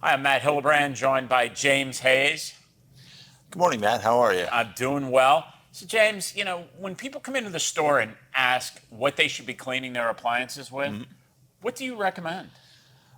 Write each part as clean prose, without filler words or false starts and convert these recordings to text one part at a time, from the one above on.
Hi, I'm Matt Hildebrand, joined by James Hayes. Good morning, Matt. How are you? I'm doing well. So, James, when people come into the store and ask what they should be cleaning their appliances with, what do you recommend?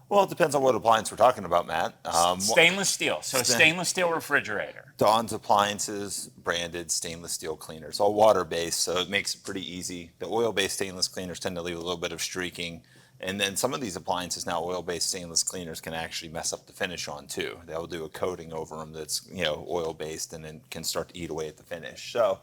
Well, it depends on what appliance we're talking about, Matt. Stainless steel. So, a sta- stainless steel refrigerator. Dawn's Appliances branded stainless steel cleaner. It's all water-based, so it makes it pretty easy. The oil-based stainless cleaners tend to leave a little bit of streaking. And then some of these appliances now, oil-based stainless cleaners can actually mess up the finish on too. They'll do a coating over them that's, oil-based and then can start to eat away at the finish. So,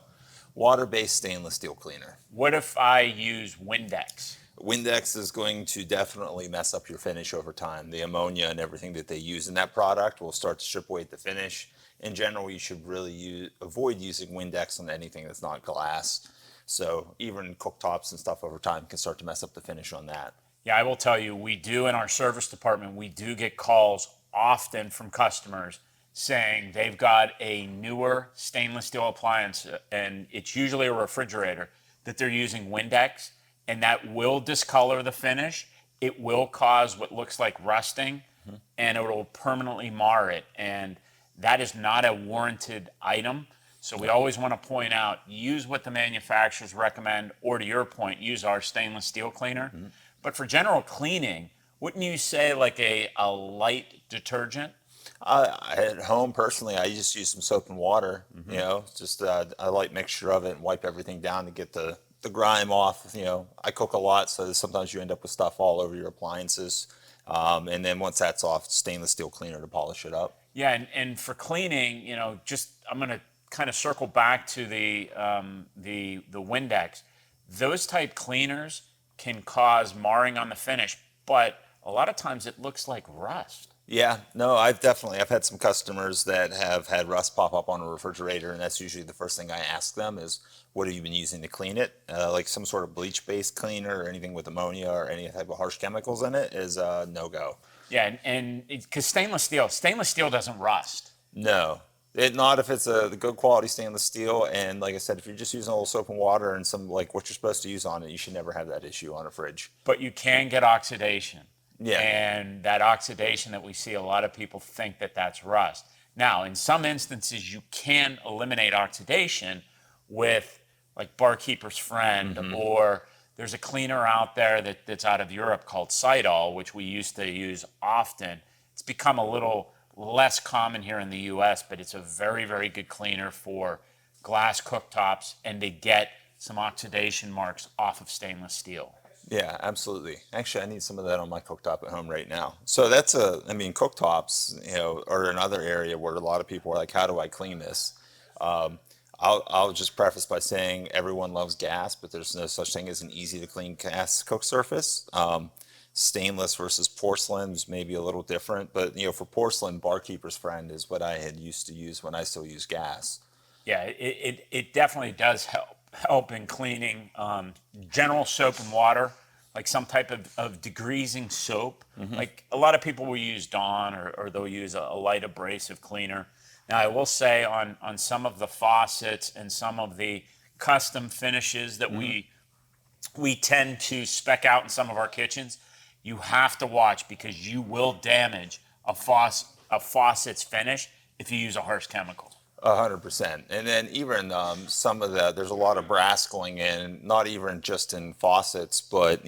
water-based stainless steel cleaner. What if I use Windex? Windex is going to definitely mess up your finish over time. The ammonia and everything that they use in that product will start to strip away the finish. In general, you should really avoid using Windex on anything that's not glass. So even cooktops and stuff over time can start to mess up the finish on that. Yeah, I will tell you, we do in our service department, we do get calls often from customers saying they've got a newer stainless steel appliance, and it's usually a refrigerator, that they're using Windex, and that will discolor the finish. It will cause what looks like rusting, and it will permanently mar it. And that is not a warranted item. So we always want to point out, use what the manufacturers recommend, or to your point, use our stainless steel cleaner. But for general cleaning, wouldn't you say like a light detergent? At home, personally, I just use some soap and water. Just a light mixture of it, and wipe everything down to get the grime off. I cook a lot, so sometimes you end up with stuff all over your appliances. And then once that's off, stainless steel cleaner to polish it up. Yeah, and for cleaning, just I'm going to kind of circle back to the Windex. Those type cleaners can cause marring on the finish, but a lot of times it looks like rust. Yeah, no, I've had some customers that have had rust pop up on a refrigerator, and that's usually the first thing I ask them is, what have you been using to clean it? Like some sort of bleach-based cleaner or anything with ammonia or any type of harsh chemicals in it is a no-go. Yeah, and because stainless steel doesn't rust. No, not if it's a the good quality stainless steel. And like I said, if you're just using a little soap and water and some like what you're supposed to use on it, you should never have that issue on a fridge. But you can get oxidation. Yeah. And that oxidation that we see, a lot of people think that that's rust. Now, in some instances, you can eliminate oxidation with like Barkeeper's Friend, or there's a cleaner out there that's out of Europe called Sidol, which we used to use often. It's become a little less common here in the US, but it's a very, very good cleaner for glass cooktops and to get some oxidation marks off of stainless steel. Yeah, absolutely. Actually, I need some of that on my cooktop at home right now. So I mean, cooktops, are another area where a lot of people are like, how do I clean this? Um, I'll just preface by saying everyone loves gas, but there's no such thing as an easy to clean gas cook surface. Stainless versus porcelain is maybe a little different, but for porcelain, Barkeeper's Friend is what I had used to use when I still use gas. Yeah, it definitely does help in cleaning. General soap and water, like some type of degreasing soap. Like a lot of people will use Dawn, or they'll use a light abrasive cleaner. Now I will say on some of the faucets and some of the custom finishes that we tend to spec out in some of our kitchens, you have to watch because you will damage a faucet's finish if you use a harsh chemical. 100%. And then even there's a lot of brass going in, not even just in faucets, but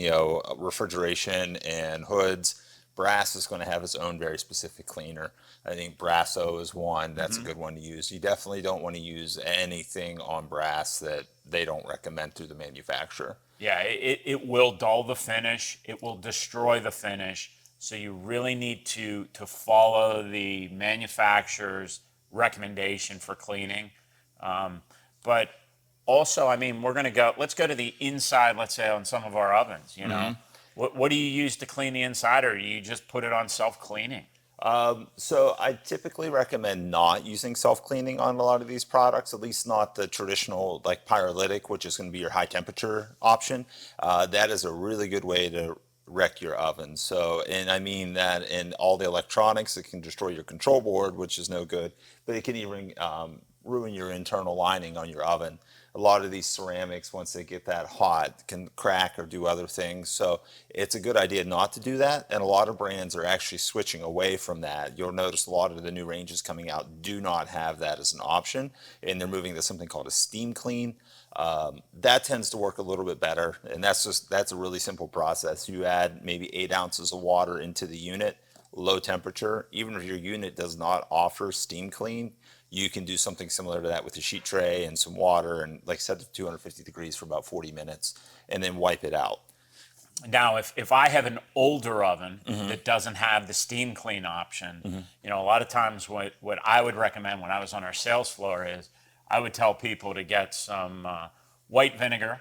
refrigeration and hoods. Brass is going to have its own very specific cleaner. I think Brasso is one that's a good one to use. You definitely don't want to use anything on brass that they don't recommend through the manufacturer. Yeah, it will dull the finish. It will destroy the finish. So you really need to follow the manufacturer's recommendation for cleaning. But also, I mean, let's go to the inside, let's say, on some of our ovens, What do you use to clean the inside, or do you just put it on self-cleaning? So I typically recommend not using self-cleaning on a lot of these products, at least not the traditional like pyrolytic, which is going to be your high temperature option. That is a really good way to wreck your oven. So, and I mean that in all the electronics, it can destroy your control board, which is no good, but it can even ruin your internal lining on your oven. a lot of these ceramics, once they get that hot, can crack or do other things. So it's a good idea not to do that. And a lot of brands are actually switching away from that. You'll notice a lot of the new ranges coming out do not have that as an option, and they're moving to something called a steam clean. That tends to work a little bit better, and that's a really simple process. You add maybe 8 ounces of water into the unit, low temperature. Even if your unit does not offer steam clean, you can do something similar to that with a sheet tray and some water, and like set to 250 degrees for about 40 minutes, and then wipe it out. Now, if I have an older oven that doesn't have the steam clean option, a lot of times what I would recommend when I was on our sales floor is I would tell people to get some white vinegar,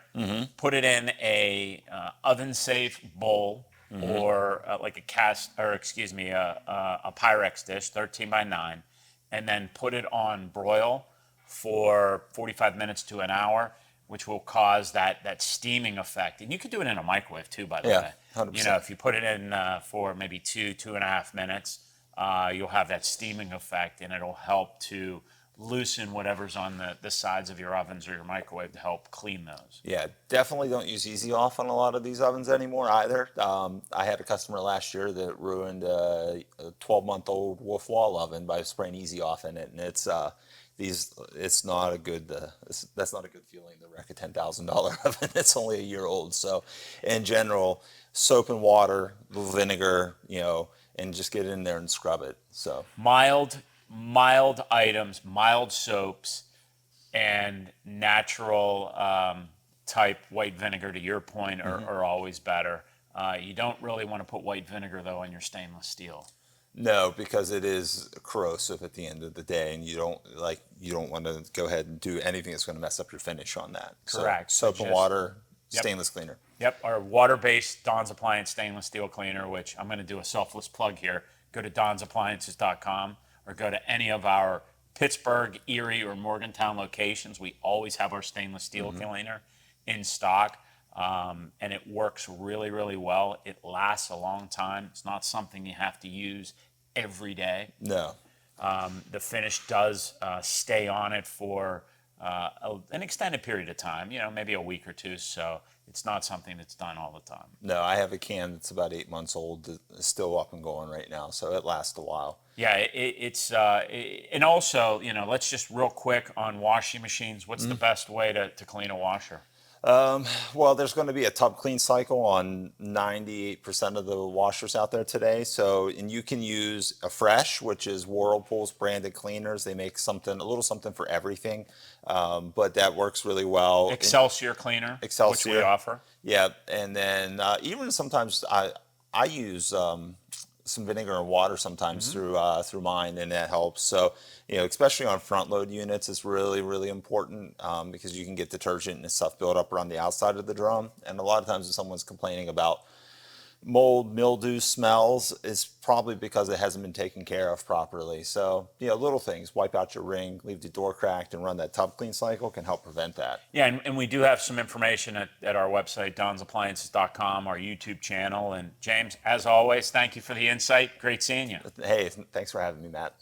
put it in a oven safe bowl or like a a Pyrex dish, 13 by 9, and then put it on broil for 45 minutes to an hour, which will cause that steaming effect. And you could do it in a microwave too, by the way. 100%. If you put it in for maybe 2.5 minutes, you'll have that steaming effect, and it'll help to loosen whatever's on the sides of your ovens or your microwave to help clean those. Yeah, definitely don't use Easy Off on a lot of these ovens anymore either. I had a customer last year that ruined a 12-month-old Wolf Wall oven by spraying Easy Off in it, and it's not a good. That's not a good feeling to wreck a $10,000 oven that's only a year old. So, in general, soap and water, vinegar, and just get in there and scrub it. So mild items, mild soaps, and natural type white vinegar, to your point, are always better. You don't really want to put white vinegar, though, in your stainless steel. No, because it is corrosive at the end of the day, and you don't want to go ahead and do anything that's going to mess up your finish on that. Correct. So soap and water, Yep. stainless cleaner. Yep, our water-based Don's Appliance stainless steel cleaner, which I'm going to do a selfless plug here. Go to donsappliances.com or go to any of our Pittsburgh, Erie, or Morgantown locations. We always have our stainless steel cleaner in stock, and it works really, really well. It lasts a long time. It's not something you have to use every day. No. The finish does stay on it for an extended period of time, maybe a week or two. So it's not something that's done all the time. No, I have a can that's about 8 months old that is still up and going right now, so it lasts a while. Yeah, and also, let's just real quick on washing machines. What's the best way to clean a washer? Well, there's going to be a tub clean cycle on 98% of the washers out there today. And you can use a Fresh, which is Whirlpool's branded cleaners. They make a little something for everything, but that works really well. Excelsior cleaner, Excelsior, which we offer. Yeah, and then even sometimes I use some vinegar and water sometimes through mine, and that helps. So especially on front load units, it's really, really important because you can get detergent and stuff built up around the outside of the drum. And a lot of times, if someone's complaining about mold, mildew, smells, it's probably because it hasn't been taken care of properly. So little things: wipe out your ring, leave the door cracked, and run that tub clean cycle can help prevent that. Yeah, and we do have some information at our website, donsappliances.com, our YouTube channel. And James, as always, thank you for the insight. Great seeing you. Hey, thanks for having me, Matt.